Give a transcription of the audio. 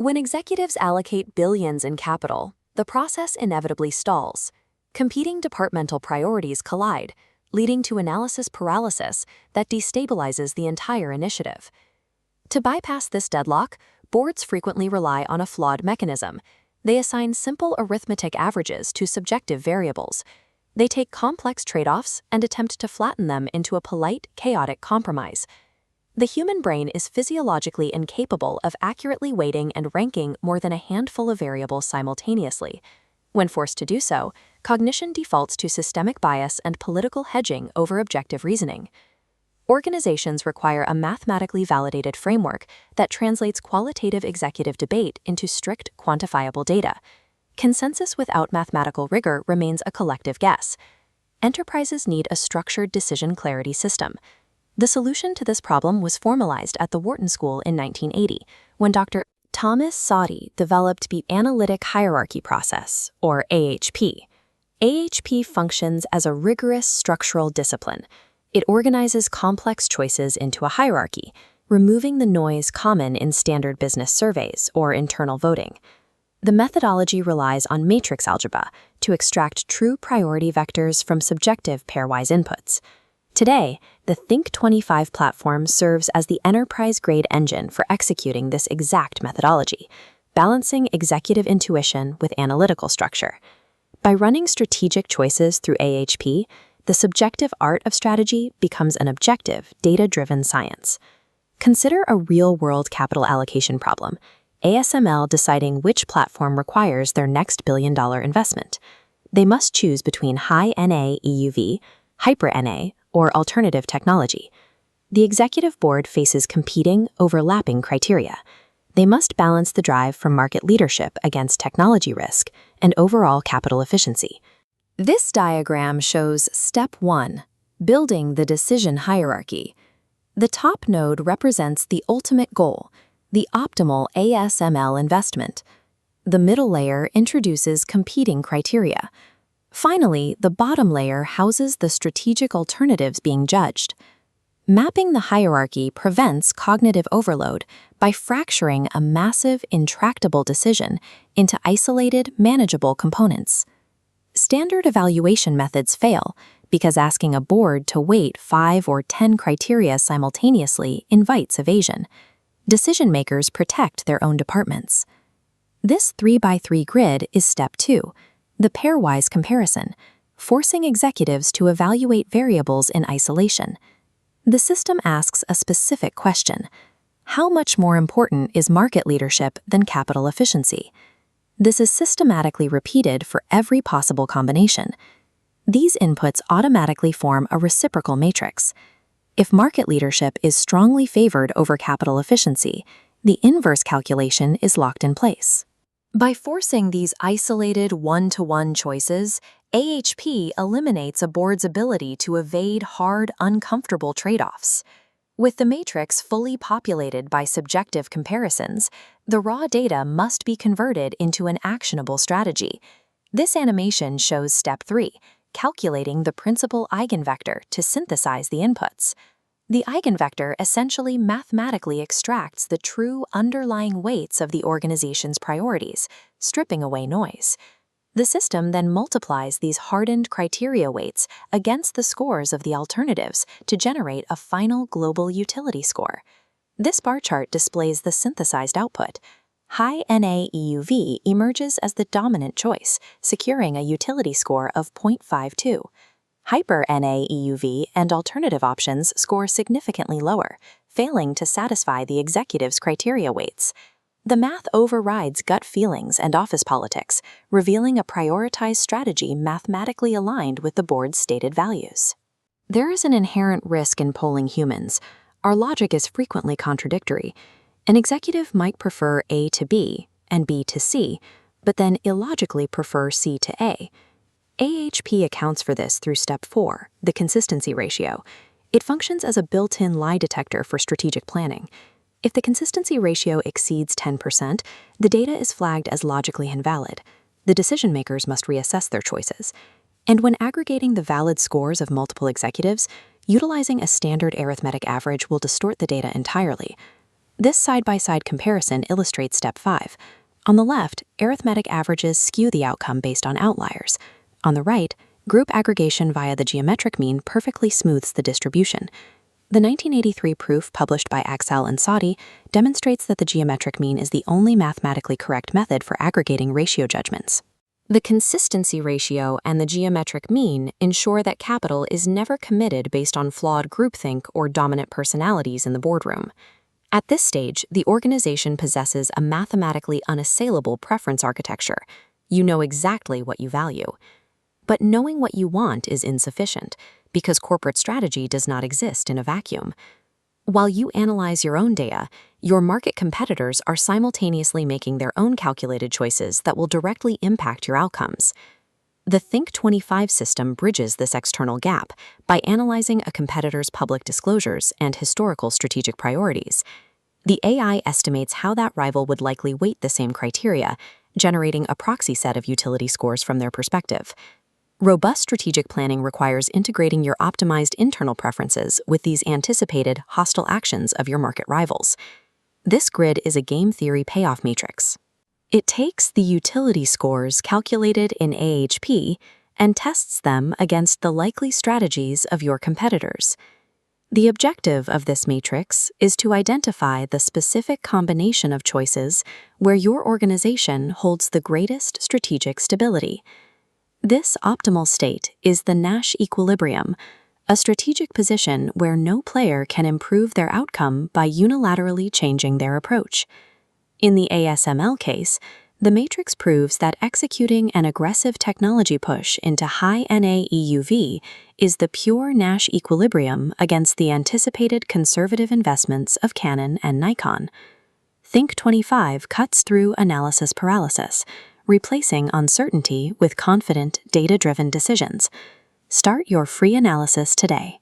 When executives allocate billions in capital, the process inevitably stalls. Competing departmental priorities collide, leading to analysis paralysis that destabilizes the entire initiative. To bypass this deadlock, boards frequently rely on a flawed mechanism. They assign simple arithmetic averages to subjective variables. They take complex trade-offs and attempt to flatten them into a polite, chaotic compromise. The human brain is physiologically incapable of accurately weighting and ranking more than a handful of variables simultaneously. When forced to do so, cognition defaults to systemic bias and political hedging over objective reasoning. Organizations require a mathematically validated framework that translates qualitative executive debate into strict, quantifiable data. Consensus without mathematical rigor remains a collective guess. Enterprises need a structured decision clarity system. The solution to this problem was formalized at the Wharton School in 1980, when Dr. Thomas Saaty developed the Analytic Hierarchy Process, or AHP. AHP functions as a rigorous structural discipline. It organizes complex choices into a hierarchy, removing the noise common in standard business surveys or internal voting. The methodology relies on matrix algebra to extract true priority vectors from subjective pairwise inputs. Today, the THINK25 platform serves as the enterprise-grade engine for executing this exact methodology, balancing executive intuition with analytical structure. By running strategic choices through AHP, the subjective art of strategy becomes an objective, data-driven science. Consider a real-world capital allocation problem, ASML deciding which platform requires their next billion-dollar investment. They must choose between high NA EUV, hyper NA, or alternative technology. The executive board faces competing, overlapping criteria. They must balance the drive for market leadership against technology risk and overall capital efficiency. This diagram shows Step 1, building the decision hierarchy. The top node represents the ultimate goal, the optimal ASML investment. The middle layer introduces competing criteria. Finally, the bottom layer houses the strategic alternatives being judged. Mapping the hierarchy prevents cognitive overload by fracturing a massive, intractable decision into isolated, manageable components. Standard evaluation methods fail because asking a board to weight 5 or 10 criteria simultaneously invites evasion. Decision-makers protect their own departments. This 3x3 grid is Step 2. The pairwise comparison, forcing executives to evaluate variables in isolation. The system asks a specific question: how much more important is market leadership than capital efficiency? This is systematically repeated for every possible combination. These inputs automatically form a reciprocal matrix. If market leadership is strongly favored over capital efficiency, the inverse calculation is locked in place. By forcing these isolated one-to-one choices, AHP eliminates a board's ability to evade hard, uncomfortable trade-offs. With the matrix fully populated by subjective comparisons, the raw data must be converted into an actionable strategy. This animation shows Step 3, calculating the principal eigenvector to synthesize the inputs. The eigenvector essentially mathematically extracts the true underlying weights of the organization's priorities, stripping away noise. The system then multiplies these hardened criteria weights against the scores of the alternatives to generate a final global utility score. This bar chart displays the synthesized output. High NA EUV emerges as the dominant choice, securing a utility score of 0.52. Hyper NA EUV and alternative options score significantly lower, failing to satisfy the executive's criteria weights. The math overrides gut feelings and office politics, revealing a prioritized strategy mathematically aligned with the board's stated values. There is an inherent risk in polling humans. Our logic is frequently contradictory. An executive might prefer A to B and B to C, but then illogically prefer C to A. AHP accounts for this through Step 4, the consistency ratio. It functions as a built-in lie detector for strategic planning. If the consistency ratio exceeds 10%, the data is flagged as logically invalid. The decision-makers must reassess their choices. And when aggregating the valid scores of multiple executives, utilizing a standard arithmetic average will distort the data entirely. This side-by-side comparison illustrates step 5. On the left, arithmetic averages skew the outcome based on outliers. On the right, group aggregation via the geometric mean perfectly smooths the distribution. The 1983 proof published by Axel and Saaty demonstrates that the geometric mean is the only mathematically correct method for aggregating ratio judgments. The consistency ratio and the geometric mean ensure that capital is never committed based on flawed groupthink or dominant personalities in the boardroom. At this stage, the organization possesses a mathematically unassailable preference architecture. You know exactly what you value. But knowing what you want is insufficient, because corporate strategy does not exist in a vacuum. While you analyze your own data, your market competitors are simultaneously making their own calculated choices that will directly impact your outcomes. The THINK25 system bridges this external gap by analyzing a competitor's public disclosures and historical strategic priorities. The AI estimates how that rival would likely weight the same criteria, generating a proxy set of utility scores from their perspective. Robust strategic planning requires integrating your optimized internal preferences with these anticipated hostile actions of your market rivals. This grid is a game theory payoff matrix. It takes the utility scores calculated in AHP and tests them against the likely strategies of your competitors. The objective of this matrix is to identify the specific combination of choices where your organization holds the greatest strategic stability. This optimal state is the Nash equilibrium, a strategic position where no player can improve their outcome by unilaterally changing their approach. In the ASML case, the matrix proves that executing an aggressive technology push into high NA EUV is the pure Nash equilibrium against the anticipated conservative investments of Canon and Nikon. THINK25 cuts through analysis paralysis, replacing uncertainty with confident, data-driven decisions. Start your free analysis today.